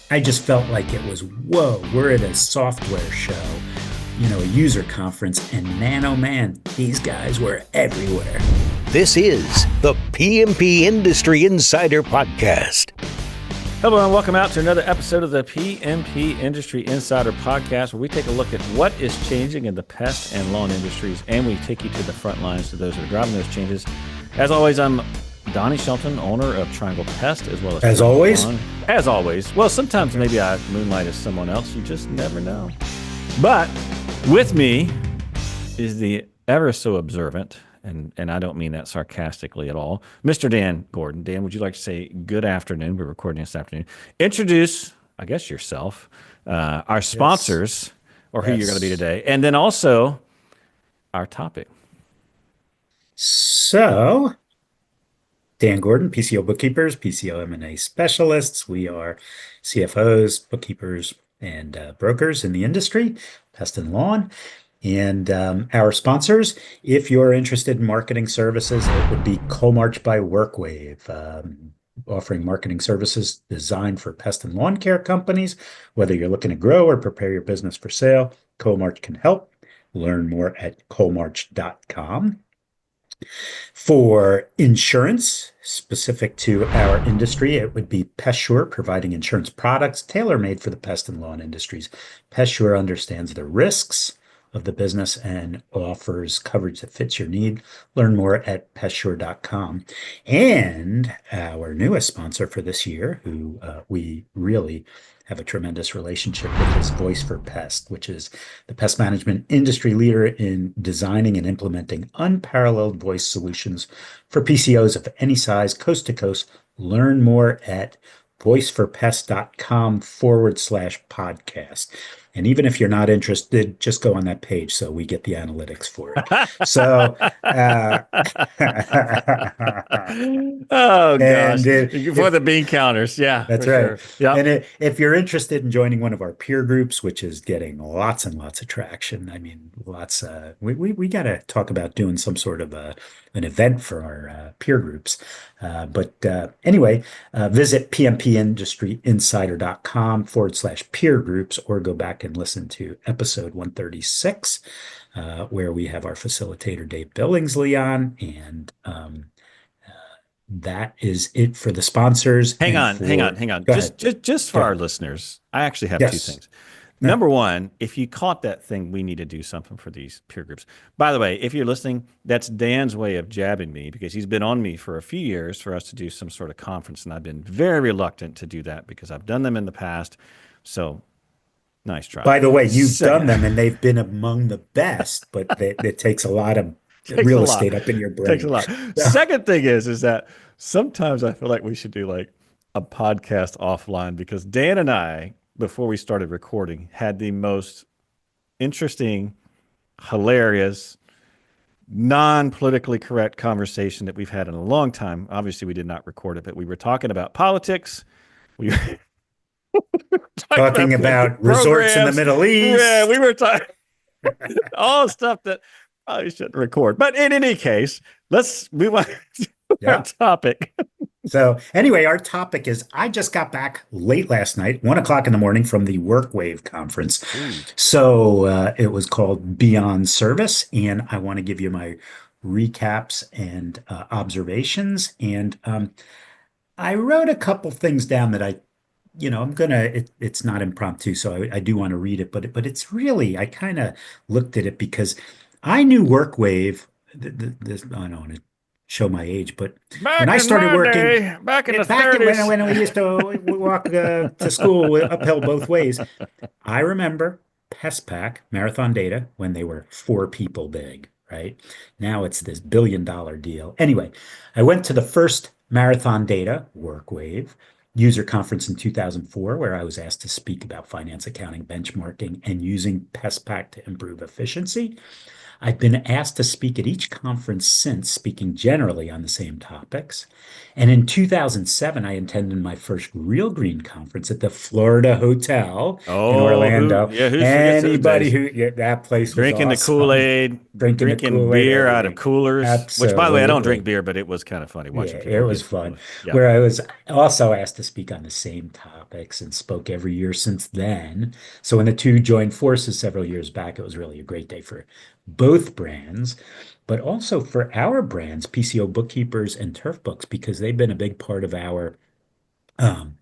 I just felt like it was, whoa, we're at a software show, a user conference, and man, oh man, these guys were everywhere. This is the PMP Industry Insider Podcast. Hello and welcome out to another episode of the PMP Industry Insider Podcast, where we take a look at what is changing in the pest and lawn industries, and we take you to the front lines to those that are driving those changes. As always, I'm Donnie Shelton, owner of Triangle Pest, as well as always. Lawn. As always. Well, sometimes maybe I moonlight as someone else. You just never know. But with me is the ever so observant, and I don't mean that sarcastically at all, Mr. Dan Gordon. Dan, would you like to say good afternoon? We're recording this afternoon. Introduce, I guess, yourself, our sponsors, or who you're going to be today, and then also our topic. So, Dan Gordon, PCO Bookkeepers, PCO M&A specialists. We are CFOs, bookkeepers, and brokers in the industry, pest and lawn. And our sponsors, if you're interested in marketing services, it would be Comarch by WorkWave, offering marketing services designed for pest and lawn care companies. Whether you're looking to grow or prepare your business for sale, Comarch can help. Learn more at comarch.com. For insurance specific to our industry, it would be PestSure, providing insurance products tailor-made for the pest and lawn industries. PestSure understands the risks of the business and offers coverage that fits your need. Learn more at pestsure.com. And our newest sponsor for this year, who we really have a tremendous relationship with, is Voice for Pest, which is the pest management industry leader in designing and implementing unparalleled voice solutions for PCOs of any size, coast to coast. Learn more at voiceforpest.com/podcast. And even if you're not interested, just go on that page so we get the analytics for it. So, oh, gosh. For the if, bean counters. Yeah, that's right. Sure. Yep. And if you're interested in joining one of our peer groups, which is getting lots and lots of traction, I mean, we got to talk about doing some sort of an event for our peer groups. But anyway, visit pmpindustryinsider.com/peer groups, or go back and listen to episode 136, where we have our facilitator, Dave Billingsley, on. And that is it for the sponsors. Hang on. Just for our listeners, I actually have two things. Number one, if you caught that thing, we need to do something for these peer groups. By the way, if you're listening, that's Dan's way of jabbing me, because he's been on me for a few years for us to do some sort of conference, and I've been very reluctant to do that because I've done them in the past. So nice try. By the way, you've done them, and they've been among the best, but it takes a lot of real estate up in your brain. Takes a lot. Second thing is that sometimes I feel like we should do like a podcast offline, because Dan and I, before we started recording, had the most interesting, hilarious, non-politically correct conversation that we've had in a long time. Obviously, we did not record it, but we were talking about politics. We were talking about resorts in the Middle East. Yeah, we were talking all stuff that probably shouldn't record. But in any case, let's move on to our topic. So anyway, our topic is, I just got back late last night, 1:00 in the morning, from the WorkWave conference. So it was called Beyond Service, and I want to give you my recaps and observations. And I wrote a couple things down that it's not impromptu, so I do want to read it, but it's really, I kind of looked at it because I knew WorkWave. I don't want to show my age, but when I started working back in the 30s, when we used to walk to school uphill both ways, I remember PestPack, Marathon Data, when they were 4 people big, right? Now it's this $1 billion deal. Anyway, I went to the first Marathon Data, WorkWave, user conference in 2004, where I was asked to speak about finance, accounting, benchmarking, and using PestPack to improve efficiency. I've been asked to speak at each conference since, speaking generally on the same topics. And in 2007, I attended my first Real Green conference at the Florida Hotel in Orlando. Anybody that place was drinking awesome. the Kool-Aid, drinking the Drinking Kool-Aid, beer out of everything. coolers, which, by the way, I don't drink Absolutely. beer, but it was kind of funny Yeah, watching it people was get fun. Kool-Aid. Yeah. Where I was also asked to speak on the same topics and spoke every year since then. So when the two joined forces several years back, it was really a great day for both brands, but also for our brands, PCO Bookkeepers and Turf Books, because they've been a big part of um,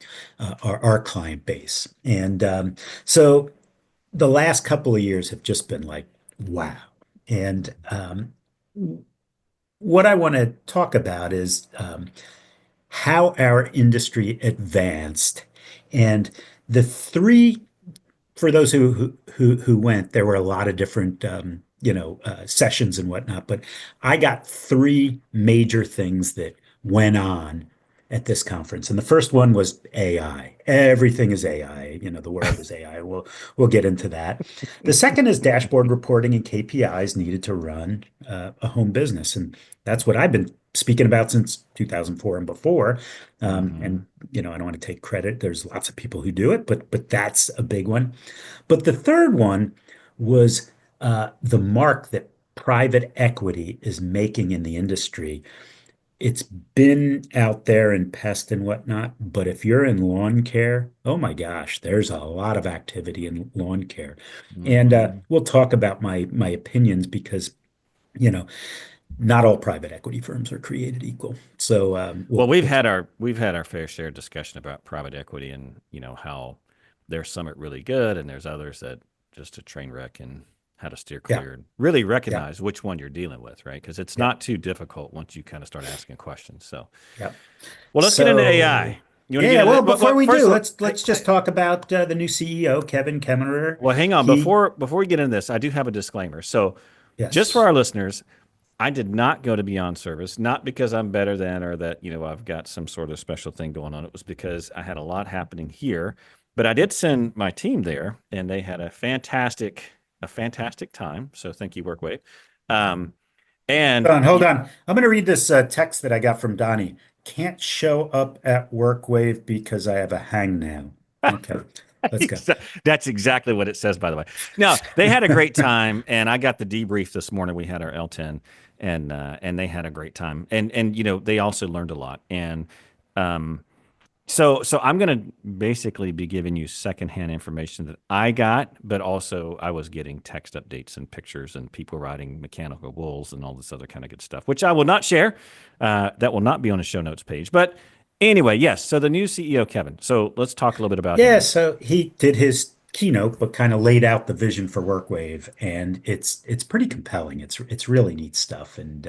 our client base. And so the last couple of years have just been like, wow. And what I want to talk about is how our industry advanced. And the three, for those who went, there were a lot of different sessions and whatnot, but I got three major things that went on at this conference. And the first one was AI. Everything is AI. The world is AI. We'll get into that. The second is dashboard reporting and KPIs needed to run a home business, and that's what I've been speaking about since 2004 and before. Hmm. And I don't want to take credit. There's lots of people who do it, but that's a big one. But the third one was the mark that private equity is making in the industry. It's been out there in pest and whatnot, but if you're in lawn care, oh my gosh, there's a lot of activity in lawn care. And Hmm. we'll talk about my opinions because, you know, not all private equity firms are created equal. So Well, we'll talk. we've had our fair share of discussion about private equity and how there's some that really good and there's others that just a train wreck and how to steer Yeah, clear and really yeah, recognize which one you're dealing with, right? Because it's yeah, not too difficult once you kind of start asking questions. So, yeah. well, let's get into So AI. You want to get yeah, into well, it? before we First do, of all, let's just talk about the new CEO, Kevin Kemmerer. well, hang on He, before we get into this. I do have a disclaimer. So, just for yes. our listeners, I did not go to Beyond Service, not because I'm better than or that, I've got some sort of special thing going on. It was because I had a lot happening here. But I did send my team there and they had a fantastic time. So thank you, WorkWave. Um, and Hold on. I'm going to read this text that I got from Donnie. Can't show up at WorkWave because I have a hangnail. Okay, let's go. That's exactly what it says, by the way. No, they had a great time, and I got the debrief this morning. We had our L10, and they had a great time, and they also learned a lot. And um, so I'm going to basically be giving you secondhand information that I got, but also I was getting text updates and pictures and people riding mechanical bulls and all this other kind of good stuff, which I will not share. That will not be on the show notes page. But anyway, yes. So the new CEO, Kevin. So let's talk a little bit about Yeah, him. so he did his keynote, but kind of laid out the vision for WorkWave, and it's pretty compelling. It's really neat stuff, and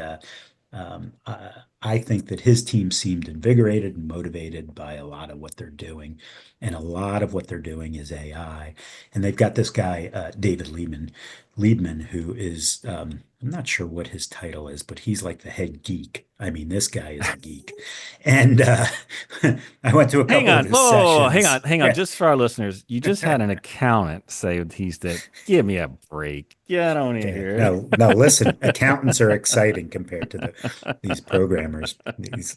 I think that his team seemed invigorated and motivated by a lot of what they're doing, and a lot of what they're doing is AI. And they've got this guy, David Liebman, who is I'm not sure what his title is, but he's like the head geek. I mean, this guy is a geek, and I went to a Hang couple of on. his Whoa, sessions. hang on. Yeah. Just for our listeners, you just had an accountant say he's the, give me a break. Get on in Yeah. here. No, no, listen, accountants are exciting compared to these programmers.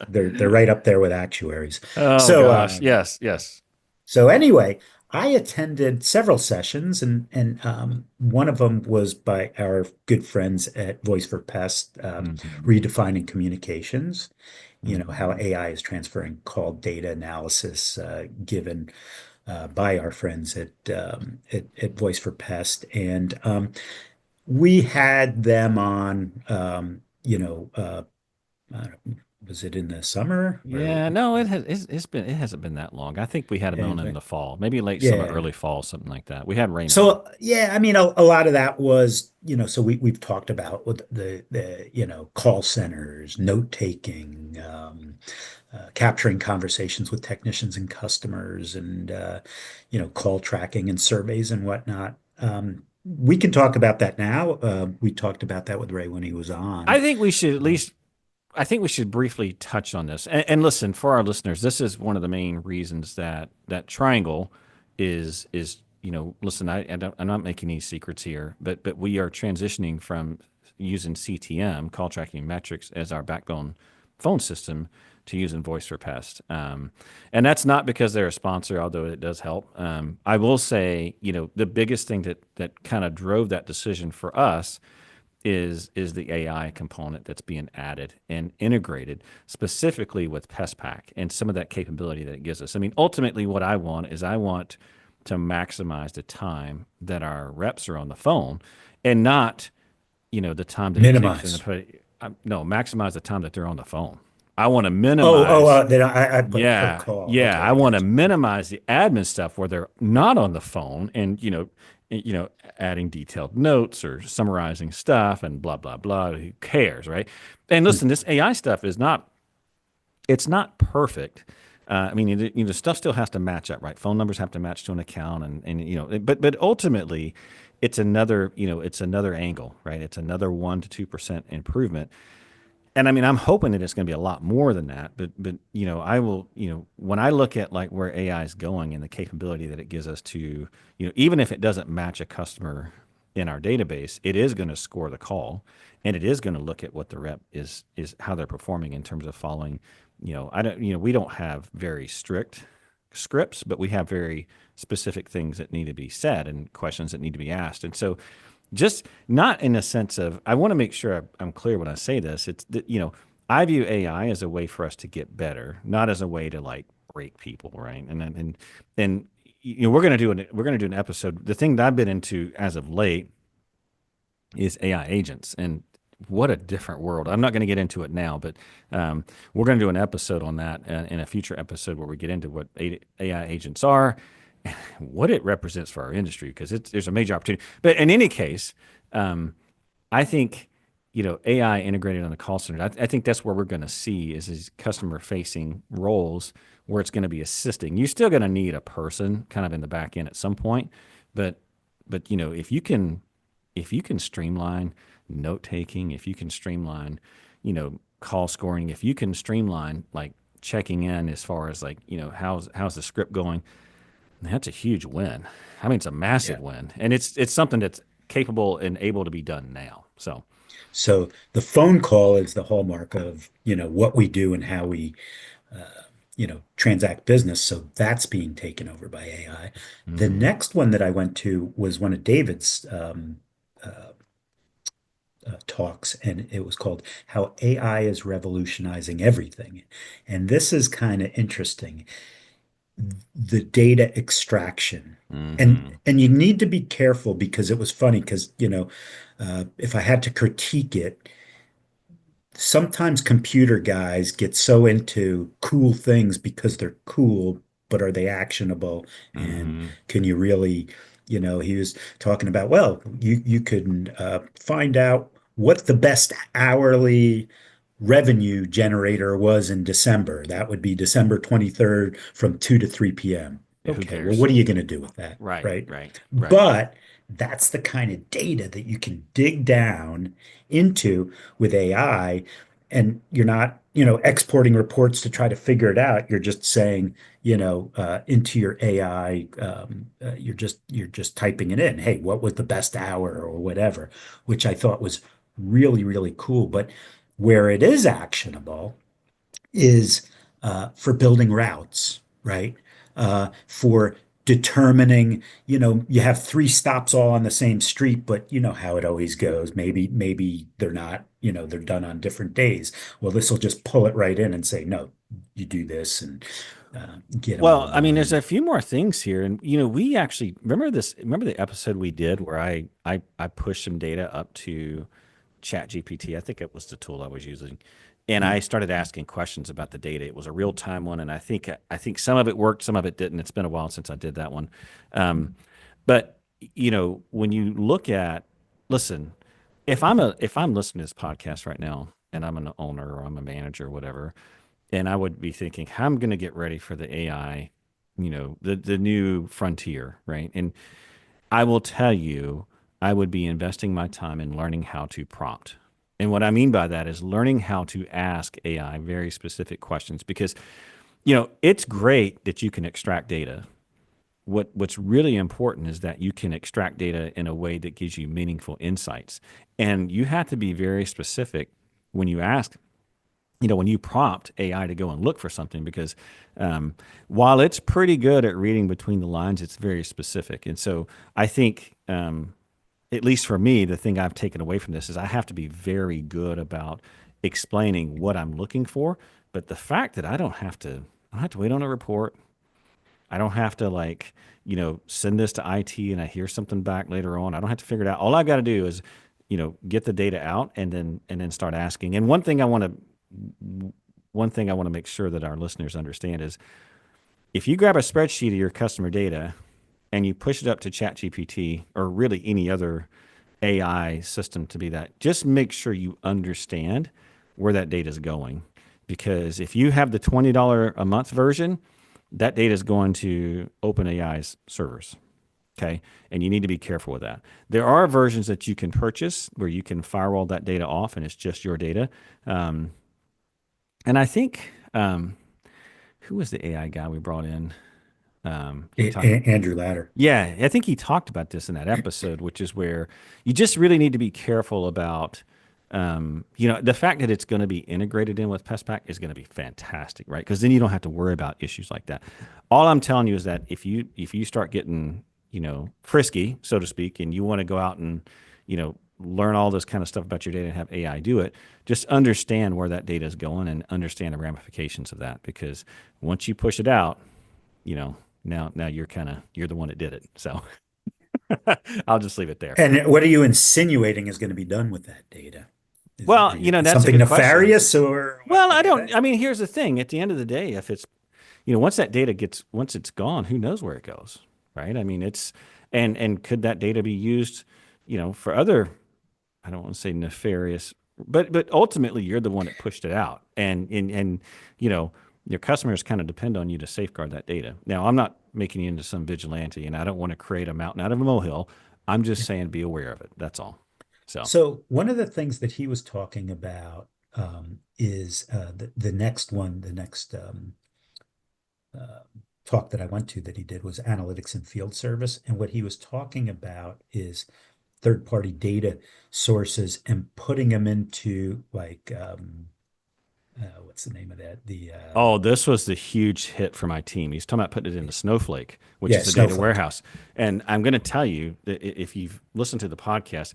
They're right up there with actuaries. Oh, So gosh. Yes, yes. so anyway, I attended several sessions, and one of them was by our good friends at Voice for Pest, Hmm. redefining communications. How Hmm. AI is transferring call data analysis given by our friends at Voice for Pest, and we had them on. I don't- was it in the summer or Yeah, no, it hasn't been that long. I think we had him on in yeah, the fall, maybe late summer, yeah. early fall, something like that. We had Raymond on. So yeah, I mean, a lot of that was, so we've talked about with the call centers, note taking, capturing conversations with technicians and customers, and call tracking and surveys and whatnot. We can talk about that now. We talked about that with Ray when he was I on. think we should at Uh, least I think we should briefly touch on this. And listen, for our listeners, this is one of the main reasons that triangle is listen, I'm not making any secrets here, but we are transitioning from using CTM, call tracking metrics, as our backbone phone system to using voice for pest. And that's not because they're a sponsor, although it does help. I will say, the biggest thing that kind of drove that decision for us is the AI component that's being added and integrated specifically with PestPack and some of that capability that it gives us. I mean, ultimately, what I want is I want to maximize the time that our reps are on the phone, and not the time that it takes them to Minimize. put. No, maximize the time that they're on the phone. I want to Oh, minimize. then I put per Yeah, call. yeah. Okay, I I want to got you. minimize the admin stuff where they're not on the phone, and adding detailed notes or summarizing stuff and blah blah blah. Who cares, right? And Hmm. listen, this AI stuff is not, it's not perfect. I mean, stuff still has to match up, right? Phone numbers have to match to an account, and but ultimately, it's another angle, right? It's another 1 to 2% improvement. And I mean, I'm hoping that it's going to be a lot more than that. But I will, when I look at like where AI is going and the capability that it gives us to, even if it doesn't match a customer in our database, it is going to score the call, and it is going to look at what the rep is how they're performing in terms of following. I don't, we don't have very strict scripts, but we have very specific things that need to be said and questions that need to be asked. And so, just not in a sense of, I want to make sure I'm clear when I say this. It's that, I view AI as a way for us to get better, not as a way to like break people, right? And we're going to do an episode. The thing that I've been into as of late is AI agents, and what a different world. I'm not going to get into it now, but we're going to do an episode on that in a future episode where we get into what AI agents are, what it represents for our industry, because there's a major opportunity. But in any case, I think AI integrated on the call center. I think that's where we're going to see is these customer facing roles where it's going to be assisting. You're still going to need a person kind of in the back end at some point, but if you can streamline note taking, if you can streamline call scoring, if you can streamline like checking in as far as like how's the script going, that's a huge win. I mean, it's a massive Yeah. win, and it's something that's capable and able to be done now. So, So the phone call is the hallmark of, what we do and how we, transact business. So that's being taken over by AI. The hmm next one that I went to was one of David's talks, and it was called How AI is Revolutionizing Everything. And this is kind of interesting. The data extraction. And you need to be careful because it was funny because, if I had to critique it, sometimes computer guys get so into cool things because they're cool, but are they actionable? And hmm can you really, he was talking about, well, you can find out what the best hourly revenue generator was in December. That would be December 23rd from 2 to 3 p.m. Who Okay, well, cares? what are you going to do with that? Right, Right. right, right. But that's the kind of data that you can dig down into with AI, and you're not, exporting reports to try to figure it out. You're just saying, into your AI, you're just typing it in. Hey, what was the best hour or whatever, which I thought was really, really cool. But where it is actionable is for building routes, right? For determining, you have three stops all on the same street, but you know how it always goes. Maybe they're not, they're done on different days. Well, this will just pull it right in and say, no, you do this and get them Well, I mean, there's online. a few more things here, and we actually remember this. Remember the episode we did where I pushed some data up to Chat GPT. I think it was the tool I was using, and I started asking questions about the data. It was a real time one, and I think some of it worked, some of it didn't. It's been a while since I did that one, but when you look at, listen, if I'm listening to this podcast right now, and I'm an owner or I'm a manager or whatever, and I would be thinking, how I'm going to get ready for the AI, the new frontier, right? And I will tell you, I would be investing my time in learning how to prompt. And what I mean by that is learning how to ask AI very specific questions, because it's great that you can extract data. What's really important is that you can extract data in a way that gives you meaningful insights. And you have to be very specific when you ask, when you prompt AI to go and look for something, because while it's pretty good at reading between the lines, it's very specific. And so I think at least for me, the thing I've taken away from this is I have to be very good about explaining what I'm looking for. But the fact that I don't have to wait on a report. I don't have to like, send this to IT and I hear something back later on. I don't have to figure it out. All I've got to do is, get the data out and then start asking. And one thing I want to make sure that our listeners understand is if you grab a spreadsheet of your customer data and you push it up to ChatGPT or really any other AI system to be that, just make sure you understand where that data is going. Because if you have the $20 a month version, that data is going to OpenAI's servers. Okay. And you need to be careful with that. There are versions that you can purchase where you can firewall that data off and it's just your data. Um, and I think, who was the AI guy we brought in? He talked. Andrew Latter. Yeah, I think he talked about this in that episode, which is where you just really need to be careful about, the fact that it's going to be integrated in with PestPack is going to be fantastic, right? Because then you don't have to worry about issues like that. All I'm telling you is that if you start getting, frisky, so to speak, and you want to go out and, learn all this kind of stuff about your data and have AI do it, just understand where that data is going and understand the ramifications of that. Because once you push it out, now you're the one that did it. So I'll just leave it there. And what are you insinuating is going to be done with that data? Well, that's a something good question. nefarious or Well, what I do you don't. think? I mean, here's the thing. At the end of the day, if it's, once it's gone, who knows where it goes, right? I mean, and could that data be used, for other, I don't want to say nefarious, but ultimately you're the one that pushed it out, and your customers kind of depend on you to safeguard that data. Now, I'm not making you into some vigilante, and I don't want to create a mountain out of a molehill. I'm just saying be aware of it. That's all. So, So one of the things that he was talking about is the next one, the next uh, talk that I went to that he did was analytics and field service. And what he was talking about is third-party data sources and putting them into like what's the name of that? oh, this was the huge hit for my team. He's talking about putting it into Snowflake, which Yeah, is a data Snowflake. warehouse. And I'm going to tell you that if you've listened to the podcast,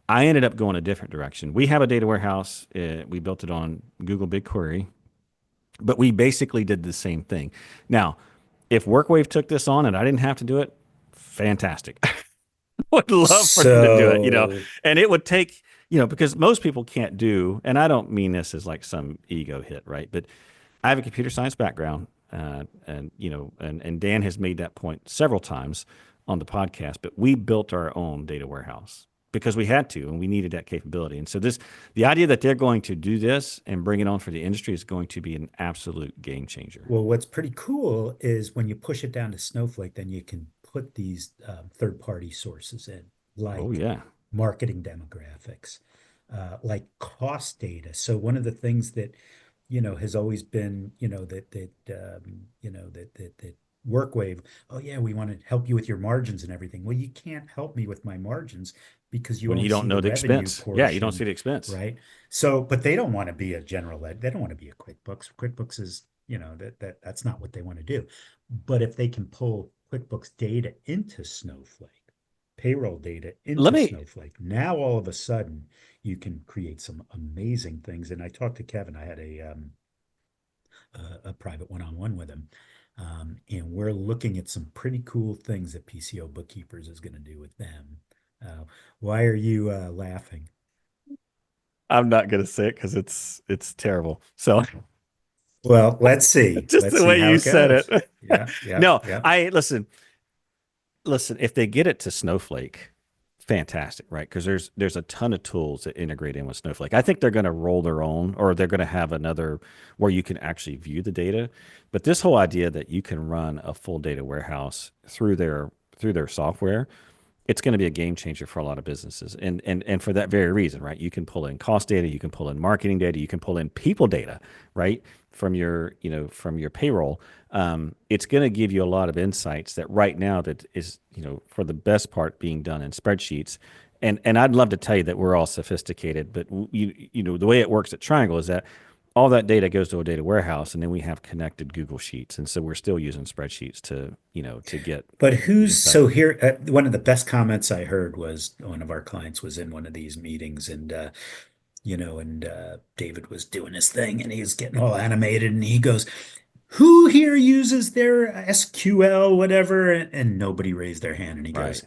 I ended up going a different direction. We have a data warehouse. We built it on Google BigQuery, but we basically did the same thing. Now, if WorkWave took this on and I didn't have to do it, fantastic. Would love for them to do it, So and it would take, because most people can't do, and I don't mean this as like some ego hit, right? But I have a computer science background, and Dan has made that point several times on the podcast. But we built our own data warehouse because we had to, and we needed that capability. And so the idea that they're going to do this and bring it on for the industry is going to be an absolute game changer. Well, what's pretty cool is when you push it down to Snowflake, then you can put these third-party sources in, Oh like yeah, marketing demographics, like cost data. So one of the things that, has always been, that WorkWave, oh yeah, we want to help you with your margins and everything. Well, you can't help me with my margins because you when you only don't see know the the revenue expense, yeah, you don't see portion, the expense. right? So, but they don't want to be a general ed. They don't want to be a QuickBooks. QuickBooks is, that's not what they want to do. But if they can pull QuickBooks data into Snowflake, payroll data Let into me Snowflake, now all of a sudden you can create some amazing things. And I talked to Kevin. I had a private one-on-one with him. And we're looking at some pretty cool things that PCO Bookkeepers is going to do with them. Why are you laughing? I'm not gonna say it because it's terrible. So Well, let's see. just Let's the see way how you it said goes. it. Yeah, yeah, No, yeah. I listen. If they get it to Snowflake, fantastic, right? Because there's a ton of tools that integrate in with Snowflake. I think they're going to roll their own, or they're going to have another where you can actually view the data. But this whole idea that you can run a full data warehouse through their software, it's going to be a game changer for a lot of businesses. And for that very reason, right? You can pull in cost data, you can pull in marketing data, you can pull in people data, right? From your payroll. It's going to give you a lot of insights that right now that is, for the best part being done in spreadsheets. And I'd love to tell you that we're all sophisticated, but the way it works at Triangle is that all that data goes to a data warehouse, and then we have connected Google Sheets, and so we're still using spreadsheets to to get But who's insight. so here? One of the best comments I heard was one of our clients was in one of these meetings, and David was doing his thing, and he was getting all animated, and he goes, "Who here uses their SQL, whatever?" And nobody raised their hand, and he Right. goes,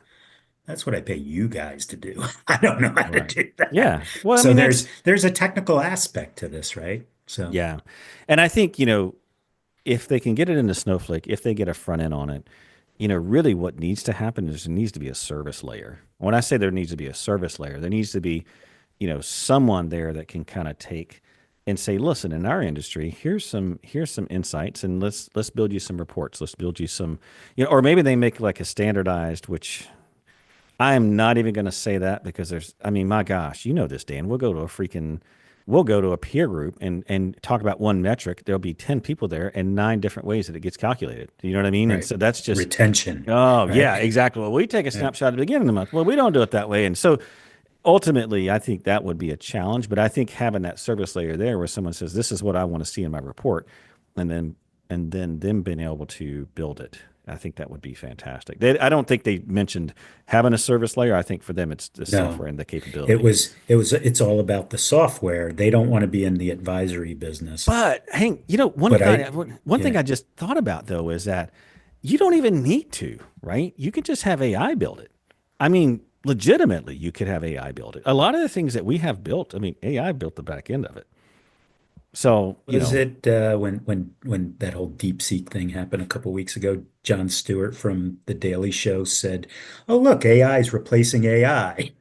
"That's what I pay you guys to do. I don't know how to Right. do that." Yeah. Well, I So mean there's a technical aspect to this, right? So yeah, and I think if they can get it into Snowflake, if they get a front end on it, really what needs to happen is there needs to be a service layer. When I say there needs to be a service layer, there needs to be, someone there that can kind of take and say, listen, in our industry, here's some insights, and let's build you some reports. Let's build you some, or maybe they make like a standardized, which I am not even going to say that because I mean, my gosh, you know this, Dan. We'll go to a peer group and talk about one metric. There'll be 10 people there and 9 different ways that it gets calculated. You know what I mean? And right, so that's just, retention, oh, yeah, right? exactly. Well, we take a Yeah. snapshot at the beginning of the month. Well, we don't do it that way. And so ultimately, I think that would be a challenge. But I think having that service layer there where someone says, this is what I want to see in my report, and then them being able to build it. I think that would be fantastic. I don't think they mentioned having a service layer. I think for them, it's the No, software and the capability. it's all about the software. They don't want to be in the advisory business. But Hank, But one thing yeah, I just thought about though is that you don't even need to, right? You could just have AI build it. I mean, legitimately, you could have AI build it. A lot of the things that we have built, I mean, AI built the back end of it. So, was it when that whole DeepSeek thing happened a couple weeks ago? Jon Stewart from The Daily Show said, "Oh, look, AI is replacing AI."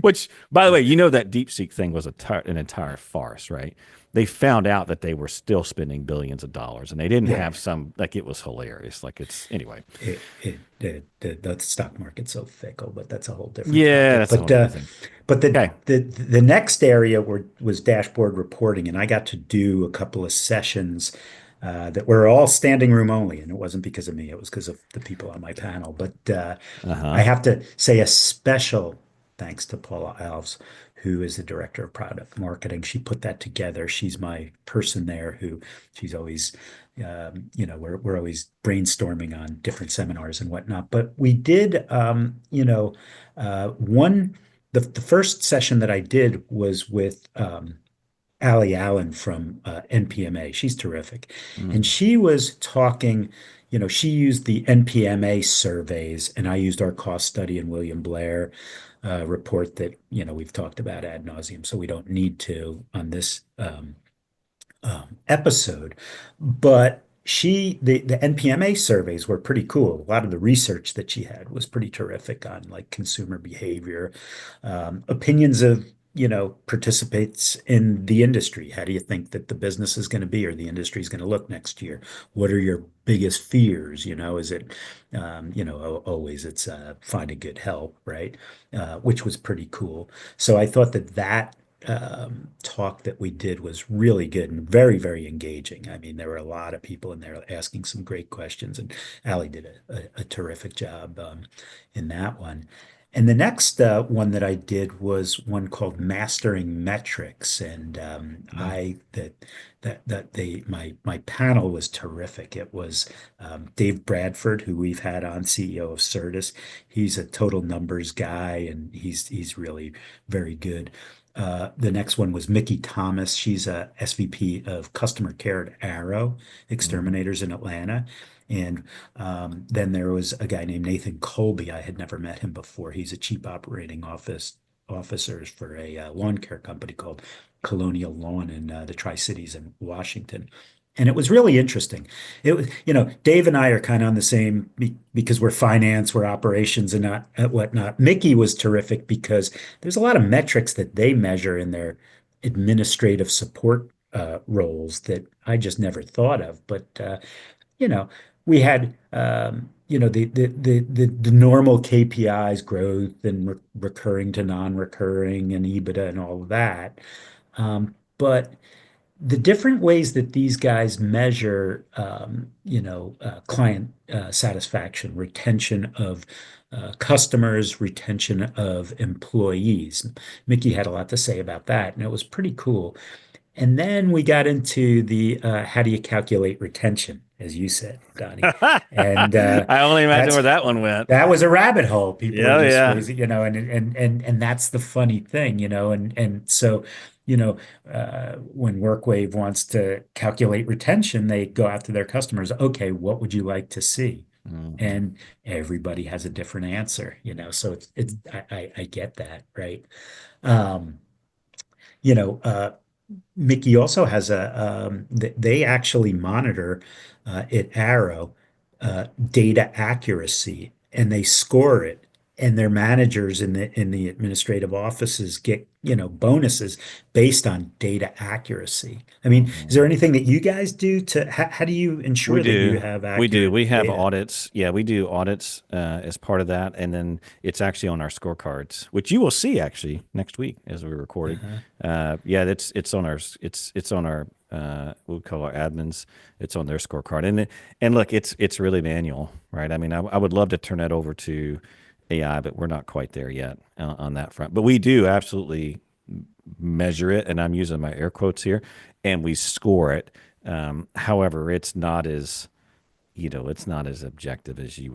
which, by the way, that DeepSeek thing was an entire farce, right? They found out that they were still spending billions of dollars, and they didn't Yeah, have some like it was hilarious. Like it's anyway. the stock market's so fickle, but that's a whole different Yeah, topic. that's a whole different thing. But the Okay. the the next area was dashboard reporting, and I got to do a couple of sessions that were all standing room only, and it wasn't because of me; it was because of the people on my panel. But Uh I huh. have to say a special thanks to Paula Alves, who is the director of product marketing. She put that together. She's my person there who she's always, we're always brainstorming on different seminars and whatnot. But we did, one, the first session that I did was with Allie Allen from NPMA. She's terrific. And Mm, she was talking, she used the NPMA surveys, and I used our cost study and William Blair report that, we've talked about ad nauseum, so we don't need to on this episode. But the NPMA surveys were pretty cool. A lot of the research that she had was pretty terrific on like consumer behavior, opinions of, participants in the industry. How do you think that the business is going to be or the industry is going to look next year? What are your biggest fears? Is it, always it's finding good help, right? Which was pretty cool. So I thought that talk that we did was really good and very, very engaging. I mean, there were a lot of people in there asking some great questions, and Allie did a terrific job in that one. And the next one that I did was one called Mastering Metrics, and mm, I that they my panel was terrific. It was Dave Bradford, who we've had on, CEO of Certus. He's a total numbers guy, and he's really very good. The next one was Mickey Thomas. She's a SVP of customer care at Arrow mhm, Exterminators in Atlanta. And then there was a guy named Nathan Colby. I had never met him before. He's a chief operating officer for a lawn care company called Colonial Lawn in the Tri-Cities in Washington. And it was really interesting. It was, Dave and I are kind of on the same because we're finance, we're operations and not whatnot. Mickey was terrific because there's a lot of metrics that they measure in their administrative support roles that I just never thought of. But you know, we had the normal KPIs, growth and recurring to non-recurring and EBITDA and all of that. But the different ways that these guys measure, client satisfaction, retention of customers, retention of employees. Mickey had a lot to say about that, and it was pretty cool. And then we got into the how do you calculate retention, as you said, Donnie. And I only imagine that's where that one went. that was a rabbit hole. People are Yeah, just yeah. crazy, and that's the funny thing, and so, when WorkWave wants to calculate retention, they go out to their customers. Okay, what would you like to see? Mhm. And everybody has a different answer, so it's I get that, right? Um, you know, uh, Mickey also has they actually monitor at Arrow data accuracy, and they score it. And their managers in the administrative offices get, bonuses based on data accuracy. I mean, is there Mhm. anything that you guys do to how do you We ensure that you do. have We do. accurate We have data? audits. Yeah, we do audits as part of that, and then it's actually on our scorecards, which you will see actually next week as we're recording. Uh-huh. Yeah, it's on our it's on our we call our admins. It's on their scorecard, and look, it's really manual, right? I mean, I would love to turn that over to AI, but we're not quite there yet on that front. But we do absolutely measure it, and I'm using my air quotes here, and we score it. However, it's not as it's not as objective as you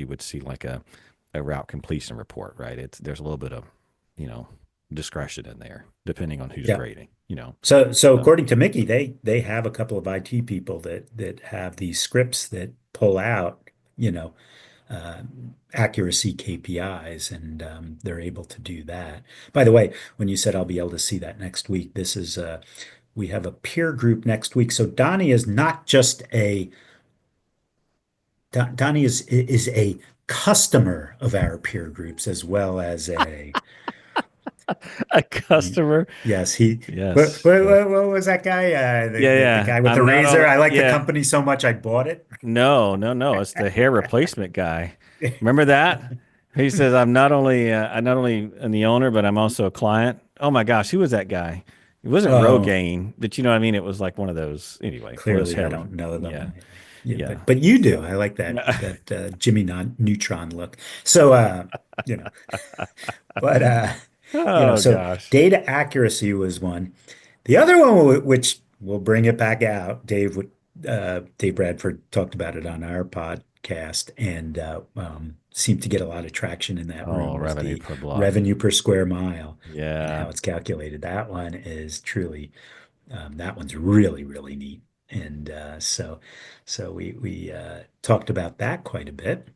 would see like a route completion report, right? It's there's a little bit of you know discretion in there depending on who's Yeah. grading. So So according to Mickey, they have a couple of IT people that have these scripts that pull out, you know, uh, accuracy KPIs, and they're able to do that. By the way, when you said I'll be able to see that next week, this is we have a peer group next week. So Donnie is not just Donnie is a customer of our peer groups as well as a a customer, yes, he what, yes, what, yes. what was that guy? Yeah, The yeah. guy with the I'm not razor. only I like the yeah. company so much I bought it. No, no, no. It's the hair replacement guy. Remember that? He says, I'm not only the owner, but I'm also a client." Oh my gosh, who was that guy? It wasn't Oh, Rogaine, but you know what I mean? It was like one of those anyway, one of those clearly I hair. don't know Yeah, them. Yeah, yeah. but you do. So, I like that Jimmy Neutron look. So you know, but oh so gosh. data accuracy was one. The other one, which we'll bring it back out, Dave Bradford talked about it on our podcast, and seemed to get a lot of traction in that Oh, room, was revenue the per block. revenue per square mile and Yeah. how it's calculated. That one is truly, that one's really, really neat. And so we talked about that quite a bit.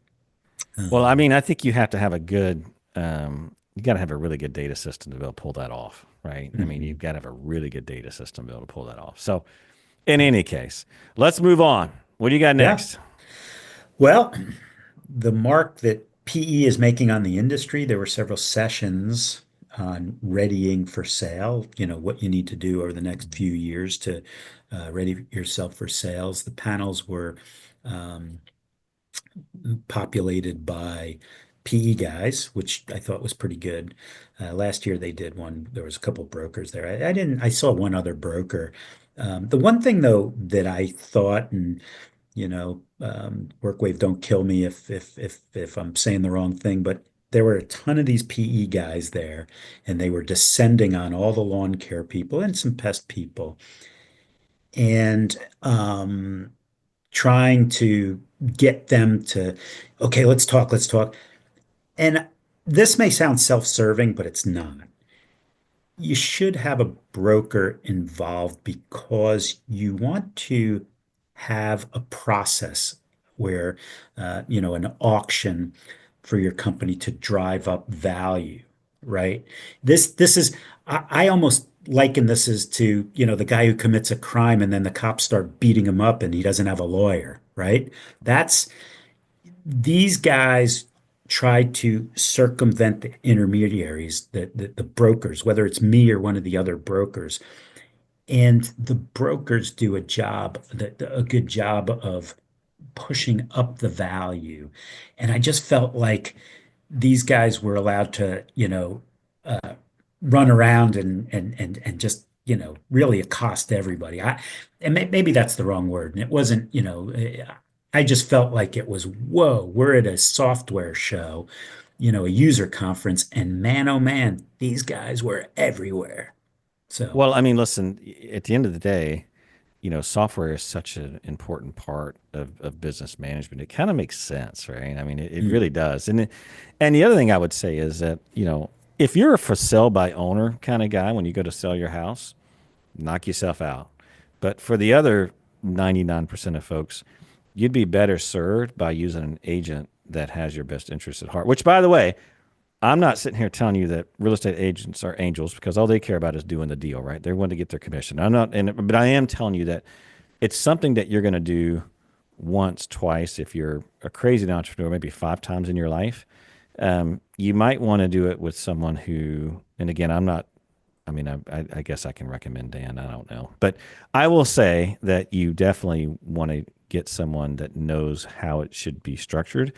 Well, I Um, mean, I think you have to have a good, you got to have a really good data system to be able to pull that off, right? I mean, you've mhm. got to have a really good data system to be able to pull that off. So, in any case, let's move on. What do you got Yeah. next? Well, the mark that PE is making on the industry, there were several sessions on readying for sale, what you need to do over the next few years to ready yourself for sales. The panels were um, populated by PE guys, which I thought was pretty good. Last year they did one, there was a couple of brokers there. I saw one other broker. The one thing though that I thought, and WorkWave, don't kill me if I'm saying the wrong thing, but there were a ton of these PE guys there, and they were descending on all the lawn care people and some pest people, and trying to get them to, okay, let's talk. And this may sound self-serving, but it's not. You should have a broker involved because you want to have a process where, an auction for your company to drive up value, right? This is, I almost liken this as to, the guy who commits a crime and then the cops start beating him up and he doesn't have a lawyer, right? That's these guys try to circumvent the intermediaries, the brokers, whether it's me or one of the other brokers. And the brokers do a good job of pushing up the value. And I just felt like these guys were allowed to, run around and just, really accost everybody. Maybe that's the wrong word. And it wasn't, I just felt like it was, whoa, we're at a software show, a user conference, and man, oh man, these guys were everywhere. So, Well, I mean, listen, at the end of the day, software is such an important part of business management. It kind of makes sense, right? I mean, it mm, really does. And the other thing I would say is that, if you're a for sale by owner kind of guy when you go to sell your house, knock yourself out. But for the other 99% of folks, you'd be better served by using an agent that has your best interests at heart, which, by the way, I'm not sitting here telling you that real estate agents are angels because all they care about is doing the deal, right? They want to get their commission. I'm not, but I am telling you that it's something that you're going to do once, twice. If you're a crazy entrepreneur, maybe 5 times in your life, you might want to do it with someone who, and again, I'm not, I mean, I guess I can recommend Dan. I don't know. But I will say that you definitely want to get someone that knows how it should be structured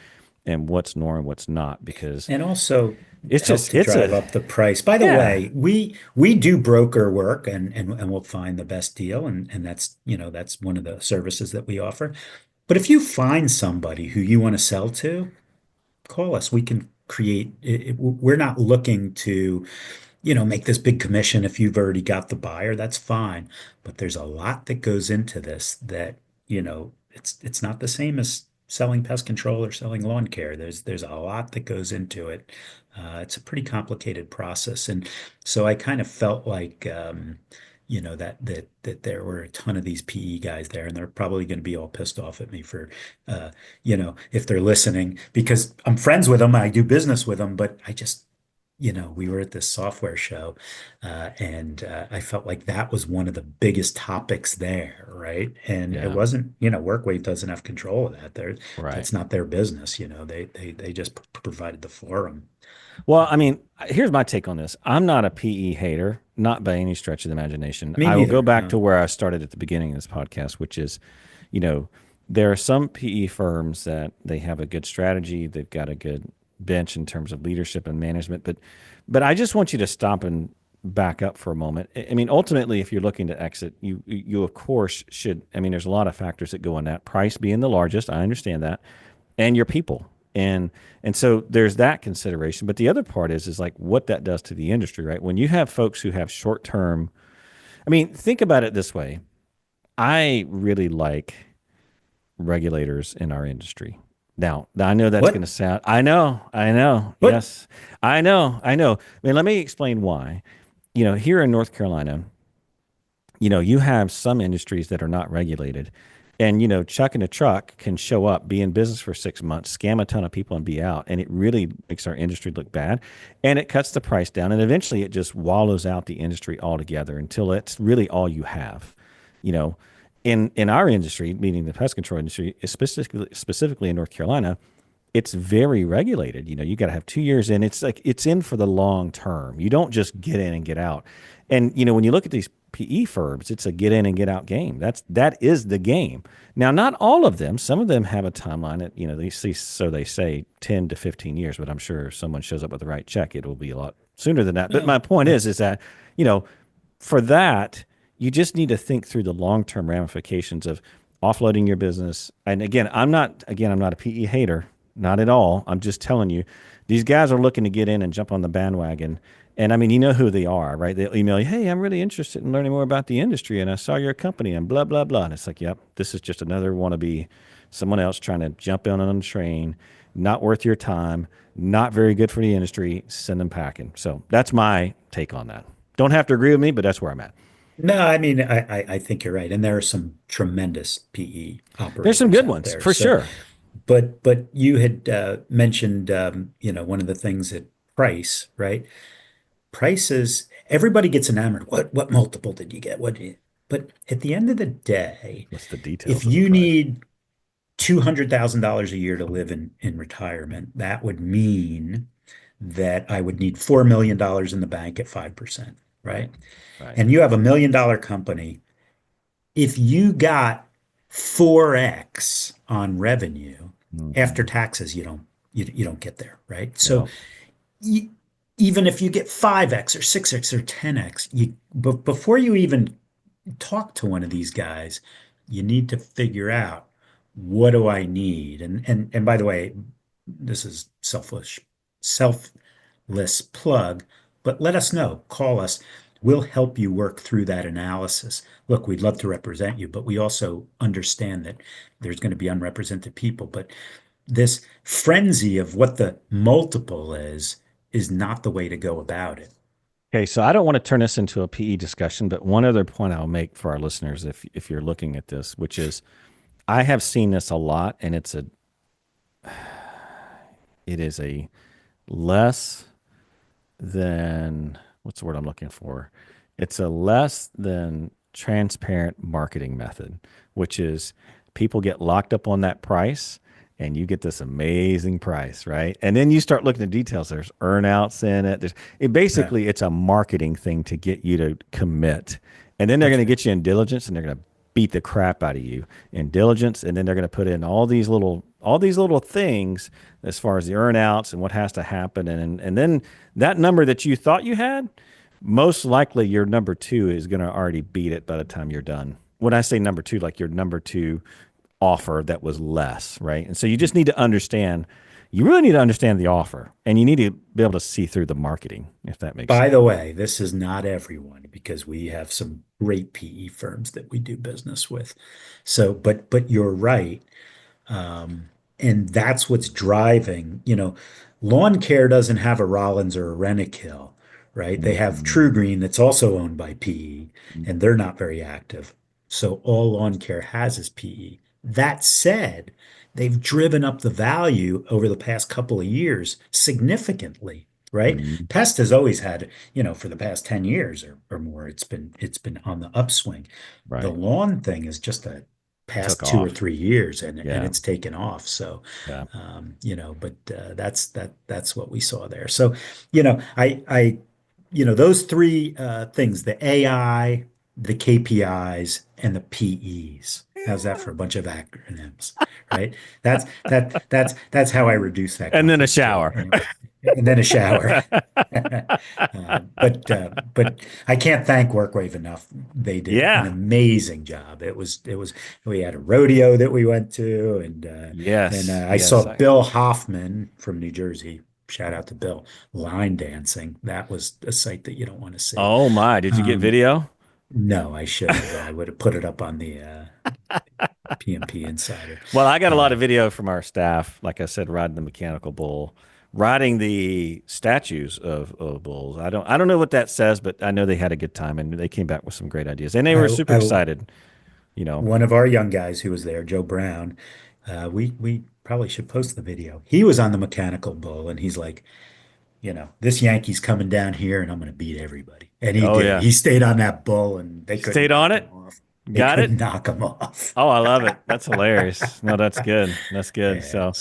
and what's normal and what's not, because and also it's help just, to it's drive a, up the price. By the yeah, way, we do broker work and we'll find the best deal and that's, that's one of the services that we offer. But if you find somebody who you want to sell to, call us. We can create we're not looking to make this big commission if you've already got the buyer, that's fine. But there's a lot that goes into this that, it's not the same as selling pest control or selling lawn care. There's a lot that goes into it. It's a pretty complicated process. And so I kind of felt like that there were a ton of these PE guys there, and they're probably going to be all pissed off at me for if they're listening, because I'm friends with them, I do business with them, but I just we were at this software show, and I felt like that was one of the biggest topics there, right? And it yeah, wasn't, WorkWave doesn't have control of that. right. That's not their business, they just provided the forum. Well, I mean, here's my take on this. I'm not a PE hater, not by any stretch of the imagination. Me I will go neither. back No. to where I started at the beginning of this podcast, which is, you know, there are some PE firms that they have a good strategy, they've got a good bench in terms of leadership and management, but I just want you to stop and back up for a moment. I mean, ultimately, if you're looking to exit, you of course should. I mean, there's a lot of factors that go in that. Price being the largest, I understand that, and your people. And so there's that consideration. But the other part is like what that does to the industry, right? When you have folks who have short term, I mean, think about it this way. I really like regulators in our industry. Now, I know that's going What? to sound, What? yes, I know. I mean, let me explain why. Here in North Carolina, you have some industries that are not regulated. And, chucking a truck can show up, be in business for 6 months, scam a ton of people and be out. And it really makes our industry look bad. And it cuts the price down. And eventually it just wallows out the industry altogether until it's really all you have. You know, in our industry, meaning the pest control industry, specifically in North Carolina, it's very regulated. You got to have 2 years in. It's like it's in for the long term. You don't just get in and get out. And when you look at these PE firms, it's a get in and get out game. That is the game. Now, not all of them. Some of them have a timeline at they see, so they say 10 to 15 years. But I'm sure if someone shows up with the right check, it will be a lot sooner than that. But my Well, point is that for that, you just need to think through the long-term ramifications of offloading your business. And I'm not a PE hater, not at all. I'm just telling you, these guys are looking to get in and jump on the bandwagon. And I mean, you know who they are, right? They'll email you, "Hey, I'm really interested in learning more about the industry, and I saw your company and blah blah blah." And it's like, "Yep, this is just another wannabe, someone else trying to jump in on the train. Not worth your time. Not very good for the industry. Send them packing." So that's my take on that. Don't have to agree with me, but that's where I'm at. no, I mean, I think you're right. And there are some tremendous PE There's some operators good out ones there. for So, sure. but you had mentioned, one of the things at price, right? Prices, everybody gets enamored. What multiple did you get? But at the end of the day, What's the if details of the you price? need $200,000 a year to live in retirement, that would mean that I would need $4 million in the bank at 5%, Right. right? Right. And you have $1 million company. If you got 4x on revenue after Hmm. taxes, you don't get there, right? So No. you, even if you get 5x or 6x or 10x, before you even talk to one of these guys, you need to figure out, what do I need? And by the way, this is selfless plug, but let us know. Call us. We'll help you work through that analysis. Look, we'd love to represent you, but we also understand that there's going to be unrepresented people. But this frenzy of what the multiple is not the way to go about it. Okay, so I don't want to turn this into a PE discussion, but one other point I'll make for our listeners, if you're looking at this, which is I have seen this a lot, and it is a less than, what's the word I'm looking for? It's a less than transparent marketing method, which is people get locked up on that price and you get this amazing price, right? And then you start looking at details. There's earnouts in it. Basically, it's a marketing thing to get you to commit. And then they're going to get you in diligence, and they're going to beat the crap out of you in diligence. And then they're going to put in all these little things as far as the earnouts and what has to happen. And then that number that you thought you had, most likely your number two is going to already beat it by the time you're done. When I say number two, like your number two offer that was less, right? And so you just need to understand, you really need to understand the offer, and you need to be able to see through the marketing, if that makes sense. By the way, this is not everyone, because we have some great PE firms that we do business with. So, but you're right. And that's what's driving, lawn care doesn't have a Rollins or a Rentokil, right? They have True Green that's also owned by PE, and they're not very active. So all lawn care has is PE. That said, they've driven up the value over the past couple of years significantly, right? Mhm. Pest has always had, for the past 10 years or more, it's been on the upswing. The Right. lawn thing is just a past Took 2 or 3 years, and Yeah. it's taken off. So, Yeah. but that's what we saw there. So, those three things: the AI, the KPIs, and the PEs. How's that for a bunch of acronyms, right? That's how I reduce that. And then a conference shower. anyway. And then a shower. But I can't thank WorkWave enough. They did an amazing job. We had a rodeo that we went to, and Yes. I Yes. saw Bill Hoffman from New Jersey. Shout out to Bill. Line dancing. That was a sight that you don't want to see. Oh my, did you get video? No, I should have. I would have put it up on the PMP Insider. Well, I got a lot of video from our staff, like I said, riding the mechanical bull, riding the statues of bulls. I don't know what that says, but I know they had a good time, and they came back with some great ideas, and they were super excited. One of our young guys who was there, Joe Brown, we probably should post the video. He was on the mechanical bull, and he's like, this Yankee's coming down here, and I'm going to beat everybody. And he did. Yeah. He stayed on that bull, and they couldn't stayed on it. Got it. Knock him off. Oh, I love it. That's hilarious. No, that's good. That's good. Yeah,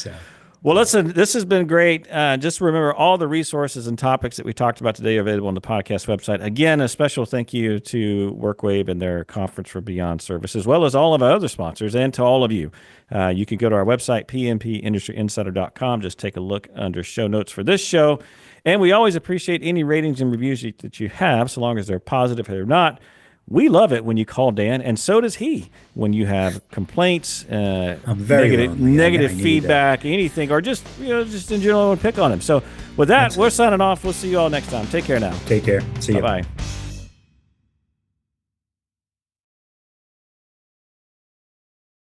Well, listen, this has been great. Just remember, all the resources and topics that we talked about today are available on the podcast website. Again, a special thank you to WorkWave and their Conference for Beyond Service, as well as all of our other sponsors, and to all of you. You can go to our website, pmpindustryinsider.com. Just take a look under show notes for this show. And we always appreciate any ratings and reviews that you have, so long as they're positive or not. We love it when you call Dan, and so does he, when you have complaints, negative feedback, anything, or just in general, pick on him. So with that, we're signing off. We'll see you all next time. Take care now. Take care. See you. Bye-bye.